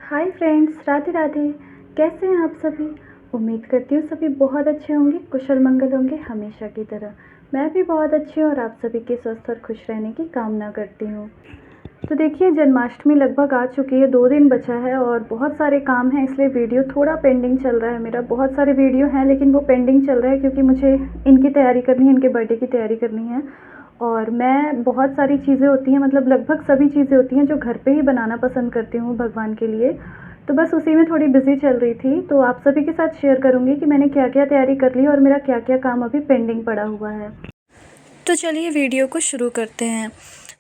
Hi friends, Radhe Radhe. कैसे हैं आप सभी? उम्मीद करती हूँ सभी बहुत अच्छे होंगे, कुशल मंगल होंगे हमेशा की तरह। मैं भी बहुत अच्छी हूँ और आप सभी के स्वस्थ और खुश रहने की कामना करती हूँ। तो देखिए, जन्माष्टमी लगभग आ चुकी है, 2 दिन बचा है और बहुत सारे काम हैं, इसलिए वीडियो थोड़ा पेंडिंग चल रहा है मेरा। बहुत सारे वीडियो हैं लेकिन वो पेंडिंग चल रहा है क्योंकि मुझे इनकी तैयारी करनी है, इनके बर्थडे की तैयारी करनी है। और मैं बहुत सारी चीज़ें होती हैं, मतलब लगभग सभी चीज़ें होती हैं जो घर पे ही बनाना पसंद करती हूँ भगवान के लिए। तो बस उसी में थोड़ी बिज़ी चल रही थी, तो आप सभी के साथ शेयर करूँगी कि मैंने क्या-क्या तैयारी कर ली और मेरा क्या-क्या काम अभी पेंडिंग पड़ा हुआ है। तो चलिए वीडियो को शुरू करते हैं।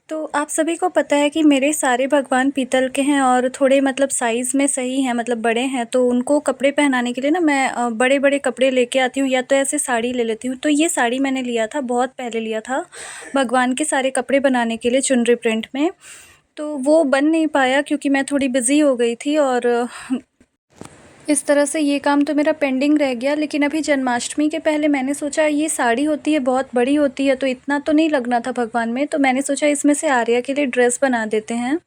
तो आप सभी को पता है कि मेरे सारे भगवान पीतल के हैं और थोड़े मतलब साइज़ में सही हैं, मतलब बड़े हैं, तो उनको कपड़े पहनाने के लिए ना मैं बड़े-बड़े कपड़े लेके आती हूँ या तो ऐसे साड़ी ले लेती हूँ। तो ये साड़ी मैंने लिया था, बहुत पहले लिया था, भगवान के सारे कपड़े बनाने के लिए चुनरी प्रिंट में। तो वो बन नहीं पाया क्योंकि मैं थोड़ी बिज़ी हो गई थी और इस तरह से ये काम तो मेरा पेंडिंग रह गया। लेकिन अभी जन्माष्टमी के पहले मैंने सोचा, ये साड़ी होती है बहुत बड़ी होती है तो इतना तो नहीं लगना था भगवान में, तो मैंने सोचा इसमें से आर्या के लिए ड्रेस बना देते हैं।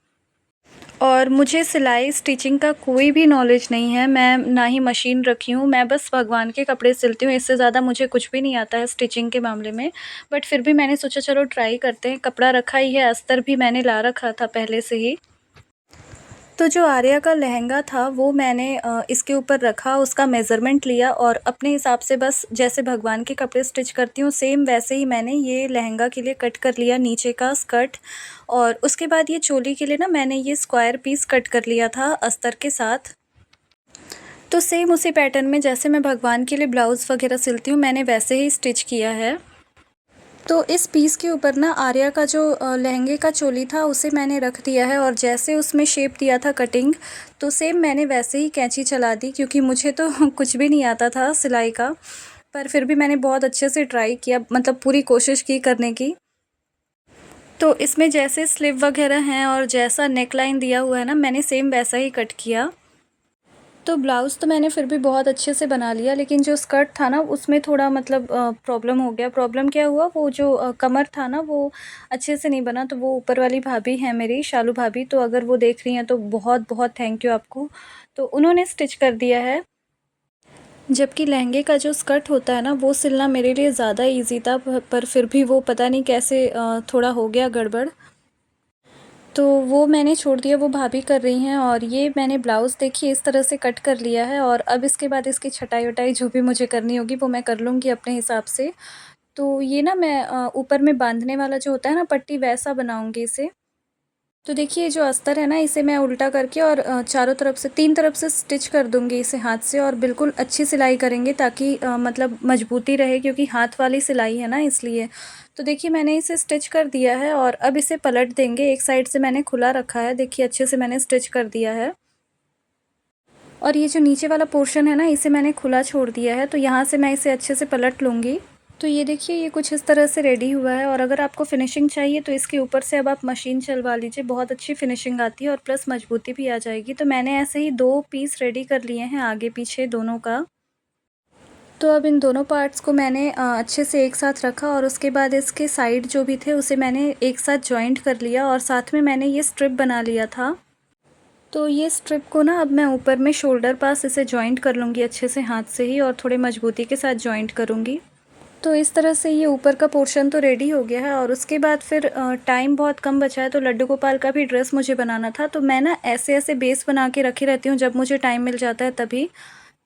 और मुझे सिलाई स्टिचिंग का कोई भी नॉलेज नहीं है, मैं ना ही मशीन रखी हूँ, मैं बस भगवान के कपड़े सिलती हूँ, इससे ज़्यादा मुझे कुछ भी नहीं आता है स्टिचिंग के मामले में। बट फिर भी मैंने सोचा चलो ट्राई करते हैं, कपड़ा रखा ही है, अस्तर भी मैंने ला रखा था पहले से ही। तो जो आर्या का लहंगा था वो मैंने इसके ऊपर रखा, उसका मेज़रमेंट लिया और अपने हिसाब से बस जैसे भगवान के कपड़े स्टिच करती हूँ सेम वैसे ही मैंने ये लहंगा के लिए कट कर लिया, नीचे का स्कर्ट। और उसके बाद ये चोली के लिए ना मैंने ये स्क्वायर पीस कट कर लिया था अस्तर के साथ। तो सेम उसी पैटर्न में जैसे मैं भगवान के लिए ब्लाउज़ वगैरह सिलती हूँ मैंने वैसे ही स्टिच किया है। तो इस पीस के ऊपर ना आर्या का जो लहंगे का चोली था उसे मैंने रख दिया है और जैसे उसमें शेप दिया था कटिंग, तो सेम मैंने वैसे ही कैंची चला दी क्योंकि मुझे तो कुछ भी नहीं आता था सिलाई का। पर फिर भी मैंने बहुत अच्छे से ट्राई किया, मतलब पूरी कोशिश की करने की। तो इसमें जैसे स्लीव वगैरह हैं और जैसा नेक लाइन दिया हुआ है ना, मैंने सेम वैसा ही कट किया। तो ब्लाउज़ तो मैंने फिर भी बहुत अच्छे से बना लिया, लेकिन जो स्कर्ट था ना उसमें थोड़ा मतलब प्रॉब्लम हो गया। प्रॉब्लम क्या हुआ, वो जो कमर था ना वो अच्छे से नहीं बना। तो वो ऊपर वाली भाभी हैं मेरी, शालू भाभी, तो अगर वो देख रही हैं तो बहुत-बहुत थैंक यू आपको। तो उन्होंने स्टिच कर दिया है। जबकि लहंगे का जो स्कर्ट होता है ना वो सिलना मेरे लिए ज़्यादा ईज़ी था, पर फिर भी वो पता नहीं कैसे थोड़ा हो गया गड़बड़। तो वो मैंने छोड़ दिया, वो भाभी कर रही हैं। और ये मैंने ब्लाउज़ देखिए इस तरह से कट कर लिया है और अब इसके बाद इसकी छटाई-वटाई जो भी मुझे करनी होगी वो मैं कर लूँगी अपने हिसाब से। तो ये ना मैं ऊपर में बाँधने वाला जो होता है ना पट्टी, वैसा बनाऊँगी इसे। तो देखिए ये जो अस्तर है ना इसे मैं उल्टा करके और चारों तरफ से 3 तरफ से स्टिच कर दूँगी इसे हाथ से, और बिल्कुल अच्छी सिलाई करेंगे ताकि मतलब मजबूती रहे, क्योंकि हाथ वाली सिलाई है ना इसलिए। तो देखिए मैंने इसे स्टिच कर दिया है और अब इसे पलट देंगे। एक साइड से मैंने खुला रखा है, देखिए अच्छे से मैंने स्टिच कर दिया है। और ये जो नीचे वाला पोर्शन है ना इसे मैंने खुला छोड़ दिया है, तो यहाँ से मैं इसे अच्छे से पलट लूँगी। तो ये देखिए ये कुछ इस तरह से रेडी हुआ है। और अगर आपको फिनिशिंग चाहिए तो इसके ऊपर से अब आप मशीन चलवा लीजिए, बहुत अच्छी फिनिशिंग आती है और प्लस मजबूती भी आ जाएगी। तो मैंने ऐसे ही 2 पीस रेडी कर लिए हैं, आगे पीछे दोनों का। तो अब इन दोनों पार्ट्स को मैंने अच्छे से एक साथ रखा और उसके बाद इसके साइड जो भी थे उसे मैंने एक साथ जॉइंट कर लिया और साथ में मैंने ये स्ट्रिप बना लिया था। तो ये स्ट्रिप को ना अब मैं ऊपर में शोल्डर पास इसे जॉइंट कर लूँगी अच्छे से हाथ से ही, और थोड़े मजबूती के साथ जॉइंट करूँगी। तो इस तरह से ये ऊपर का पोर्शन तो रेडी हो गया है। और उसके बाद फिर टाइम बहुत कम बचा है, तो लड्डू गोपाल का भी ड्रेस मुझे बनाना था। तो मैं ना ऐसे-ऐसे बेस बना के रखी रहती हूँ जब मुझे टाइम मिल जाता है तभी।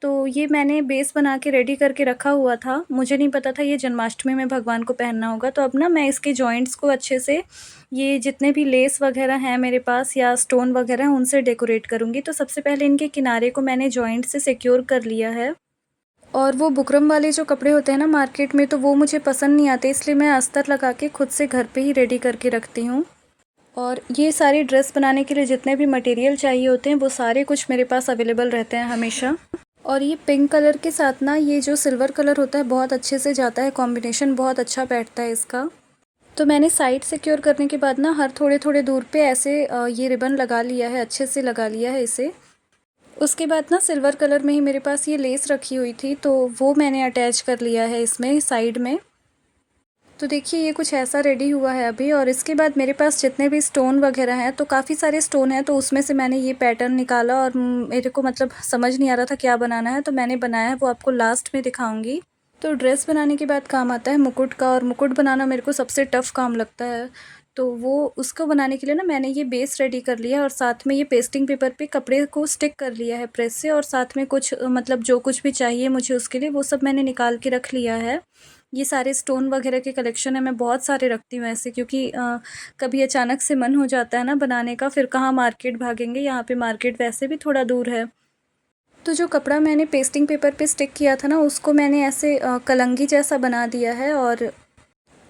तो ये मैंने बेस बना के रेडी करके रखा हुआ था। मुझे नहीं पता था ये जन्माष्टमी में भगवान को पहनना होगा। तो अब ना मैं इसके जॉइंट्स को अच्छे से, ये जितने भी लेस वगैरह हैं मेरे पास या स्टोन वगैरह हैं उनसे डेकोरेट करूँगी। तो सबसे पहले इनके किनारे को मैंने जॉइंट से सिक्योर कर लिया है। और वो बुकरम वाले जो कपड़े होते हैं ना मार्केट में, तो वो मुझे पसंद नहीं आते, इसलिए मैं अस्तर लगा के खुद से घर पे ही रेडी करके रखती हूँ। और ये सारी ड्रेस बनाने के लिए जितने भी मटेरियल चाहिए होते हैं वो सारे कुछ मेरे पास अवेलेबल रहते हैं हमेशा। और ये पिंक कलर के साथ ना ये जो सिल्वर कलर होता है बहुत अच्छे से जाता है, कॉम्बिनेशन बहुत अच्छा बैठता है इसका। तो मैंने साइड सिक्योर करने के बाद ना हर थोड़े-थोड़े दूर पे ऐसे ये रिबन लगा लिया है, अच्छे से लगा लिया है इसे। उसके बाद ना सिल्वर कलर में ही मेरे पास ये लेस रखी हुई थी, तो वो मैंने अटैच कर लिया है इसमें साइड में। तो देखिए ये कुछ ऐसा रेडी हुआ है अभी, और इसके बाद मेरे पास जितने भी स्टोन वगैरह हैं, तो काफ़ी सारे स्टोन हैं, तो उसमें से मैंने ये पैटर्न निकाला और मेरे को मतलब समझ नहीं आ रहा था क्या बनाना है, तो मैंने बनाया है, वो आपको लास्ट में दिखाऊँगी। तो ड्रेस बनाने के बाद काम आता है मुकुट का, और मुकुट बनाना मेरे को सबसे टफ़ काम लगता है। तो वो उसको बनाने के लिए ना मैंने ये बेस रेडी कर लिया है, और साथ में ये पेस्टिंग पेपर पे कपड़े को स्टिक कर लिया है प्रेस से, और साथ में कुछ मतलब जो कुछ भी चाहिए मुझे उसके लिए वो सब मैंने निकाल के रख लिया है। ये सारे स्टोन वगैरह के कलेक्शन है, मैं बहुत सारे रखती हूँ ऐसे, क्योंकि कभी अचानक से मन हो जाता है ना बनाने का, फिर कहाँ मार्केट भागेंगे, यहाँ पे मार्केट वैसे भी थोड़ा दूर है। तो जो कपड़ा मैंने पेस्टिंग पेपर पे स्टिक किया था ना, उसको मैंने ऐसे कलंगी जैसा बना दिया है, और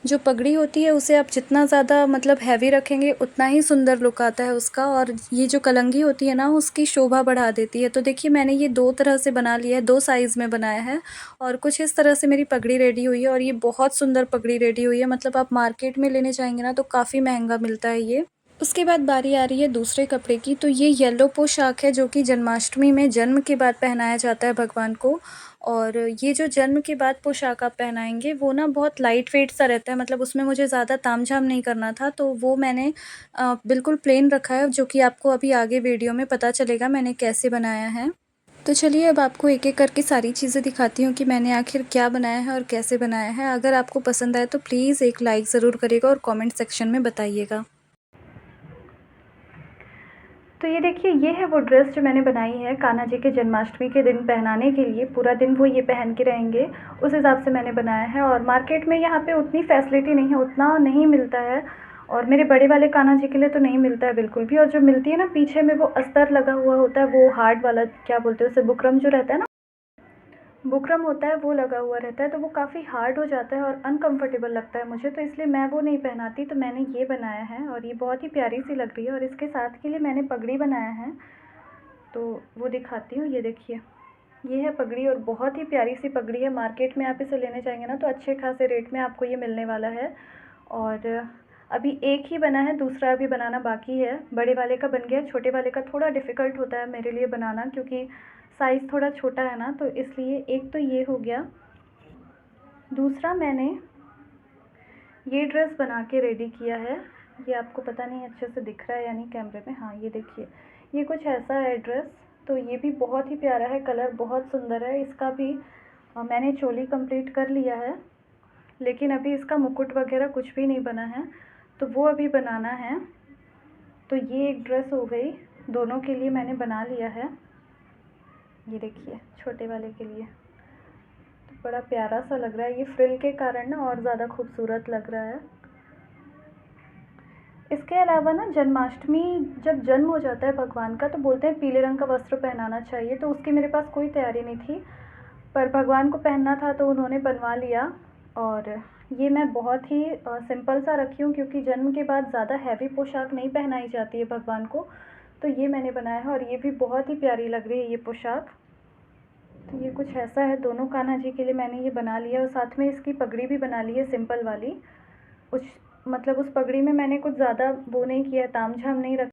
जो पगड़ी होती है उसे आप जितना ज़्यादा मतलब हैवी रखेंगे उतना ही सुंदर लुक आता है उसका, और ये जो कलंगी होती है ना उसकी शोभा बढ़ा देती है। तो देखिए मैंने ये 2 तरह से बना लिया है, 2 साइज़ में बनाया है, और कुछ इस तरह से मेरी पगड़ी रेडी हुई है, और ये बहुत सुंदर पगड़ी रेडी हुई है, मतलब आप मार्केट में लेने जाएँगे ना तो काफ़ी महँगा मिलता है ये। उसके बाद बारी आ रही है दूसरे कपड़े की, तो ये येलो पोशाक है जो कि जन्माष्टमी में जन्म के बाद पहनाया जाता है भगवान को। और ये जो जन्म के बाद पोशाक आप पहनाएँगे वो ना बहुत लाइट वेट सा रहता है, मतलब उसमें मुझे ज़्यादा तामझाम नहीं करना था, तो वो मैंने बिल्कुल प्लेन रखा है, जो कि आपको अभी आगे वीडियो में पता चलेगा मैंने कैसे बनाया है। तो चलिए अब आपको एक-एक करके सारी चीज़ें दिखाती हूँ कि मैंने आखिर क्या बनाया है और कैसे बनाया है। अगर आपको पसंद आए तो प्लीज़ एक लाइक ज़रूर करिएगा और कमेंट सेक्शन में बताइएगा। तो ये देखिए, ये है वो ड्रेस जो मैंने बनाई है कान्हा जी के जन्माष्टमी के दिन पहनाने के लिए, पूरा दिन वो ये पहन के रहेंगे, उस हिसाब से मैंने बनाया है। और मार्केट में यहाँ पे उतनी फैसिलिटी नहीं है, उतना नहीं मिलता है, और मेरे बड़े वाले कान्हा जी के लिए तो नहीं मिलता है बिल्कुल भी। और जो मिलती है ना पीछे में वो अस्तर लगा हुआ होता है, वो हार्ड वाला, क्या बोलते हैं उसे, बुकरम जो रहता है ना, बुकरम होता है वो लगा हुआ रहता है, तो वो काफ़ी हार्ड हो जाता है और अनकंफर्टेबल लगता है मुझे, तो इसलिए मैं वो नहीं पहनाती। तो मैंने ये बनाया है, और ये बहुत ही प्यारी सी लग रही है, और इसके साथ के लिए मैंने पगड़ी बनाया है, तो वो दिखाती हूँ। ये देखिए, ये है पगड़ी, और बहुत ही प्यारी सी पगड़ी है। मार्केट में आप इसे लेने जाएंगे ना तो अच्छे खासे रेट में आपको ये मिलने वाला है। और अभी एक ही बना है, दूसरा अभी बनाना बाकी है। बड़े वाले का बन गया, छोटे वाले का थोड़ा डिफ़िकल्ट होता है मेरे लिए बनाना, क्योंकि साइज़ थोड़ा छोटा है ना, तो इसलिए। एक तो ये हो गया, दूसरा मैंने ये ड्रेस बना के रेडी किया है। ये आपको पता नहीं अच्छे से दिख रहा है या नहीं कैमरे में, हाँ ये देखिए, ये कुछ ऐसा है ड्रेस। तो ये भी बहुत ही प्यारा है, कलर बहुत सुंदर है इसका भी। मैंने चोली कंप्लीट कर लिया है, लेकिन अभी इसका मुकुट वगैरह कुछ भी नहीं बना है, तो वो अभी बनाना है। तो ये एक ड्रेस हो गई, दोनों के लिए मैंने बना लिया है। ये देखिए, छोटे वाले के लिए तो बड़ा प्यारा सा लग रहा है, ये फ्रिल के कारण ना और ज़्यादा खूबसूरत लग रहा है। इसके अलावा ना जन्माष्टमी जब जन्म हो जाता है भगवान का, तो बोलते हैं पीले रंग का वस्त्र पहनाना चाहिए, तो उसकी मेरे पास कोई तैयारी नहीं थी, पर भगवान को पहनना था तो उन्होंने बनवा लिया। और ये मैं बहुत ही सिंपल सा रखी हूँ, क्योंकि जन्म के बाद ज़्यादा हैवी पोशाक नहीं पहनाई जाती है भगवान को, तो ये मैंने बनाया है, और ये भी बहुत ही प्यारी लग रही है ये पोशाक। तो ये कुछ ऐसा है, दोनों कान्हा जी के लिए मैंने ये बना लिया, और साथ में इसकी पगड़ी भी बना ली है सिंपल वाली। उस मतलब उस पगड़ी में मैंने कुछ ज़्यादा वो नहीं किया, तामझाम नहीं रखा।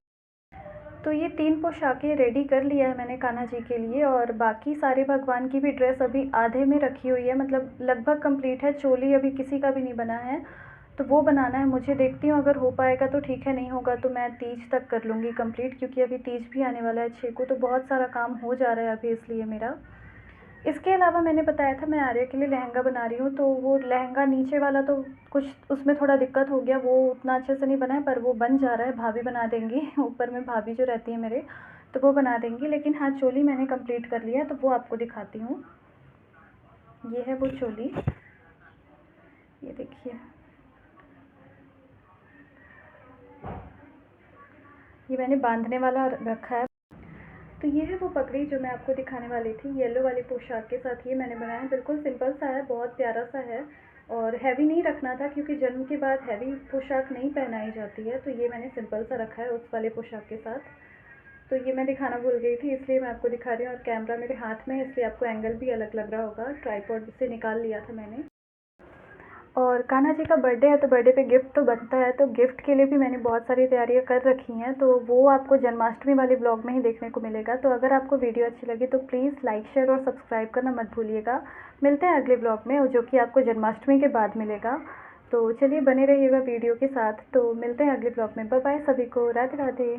तो ये 3 पोशाकें रेडी कर लिया है मैंने कान्हा जी के लिए, और बाकी सारे भगवान की भी ड्रेस अभी आधे में रखी हुई है, मतलब लगभग कंप्लीट है। चोली अभी किसी का भी नहीं बना है, तो वो बनाना है मुझे। देखती हूँ अगर हो पाएगा तो ठीक है, नहीं होगा तो मैं तीज तक कर लूँगी कंप्लीट, क्योंकि अभी तीज भी आने वाला है 6 को, तो बहुत सारा काम हो जा रहा है अभी इसलिए मेरा। इसके अलावा मैंने बताया था मैं आर्या के लिए लहंगा बना रही हूँ, तो वो लहंगा नीचे वाला तो कुछ उसमें थोड़ा दिक्कत हो गया, वो उतना अच्छे से नहीं बना है, पर वो बन जा रहा है, भाभी बना देंगी ऊपर में भाभी जो रहती है मेरे, तो वो बना देंगी। लेकिन हाँ, चोली मैंने कंप्लीट कर लिया, तो वो आपको दिखाती हूँ। ये है वो चोली, ये देखिए, ये मैंने बांधने वाला रखा है। तो ये है वो पगड़ी जो मैं आपको दिखाने वाली थी, येलो वाली पोशाक के साथ ये मैंने बनाया है। बिल्कुल सिंपल सा है, बहुत प्यारा सा है, और हैवी नहीं रखना था, क्योंकि जन्म के बाद हैवी पोशाक नहीं पहनाई जाती है, तो ये मैंने सिंपल सा रखा है उस वाले पोशाक के साथ। तो ये मैं दिखाना भूल गई थी, इसलिए मैं आपको दिखा रही हूँ, और कैमरा मेरे हाथ में है इसलिए आपको एंगल भी अलग लग रहा होगा, ट्राइपॉड से निकाल लिया था मैंने। और कान्हा जी का बर्थडे है, तो बर्थडे पे गिफ्ट तो बनता है, तो गिफ्ट के लिए भी मैंने बहुत सारी तैयारियां कर रखी हैं, तो वो आपको जन्माष्टमी वाले ब्लॉग में ही देखने को मिलेगा। तो अगर आपको वीडियो अच्छी लगी तो प्लीज़ लाइक, शेयर और सब्सक्राइब करना मत भूलिएगा। मिलते हैं अगले ब्लॉग में, जो कि आपको जन्माष्टमी के बाद मिलेगा। तो चलिए बने रहिएगा वीडियो के साथ। तो मिलते हैं अगले ब्लॉग में। बाय बाय सभी को, राधे राधे।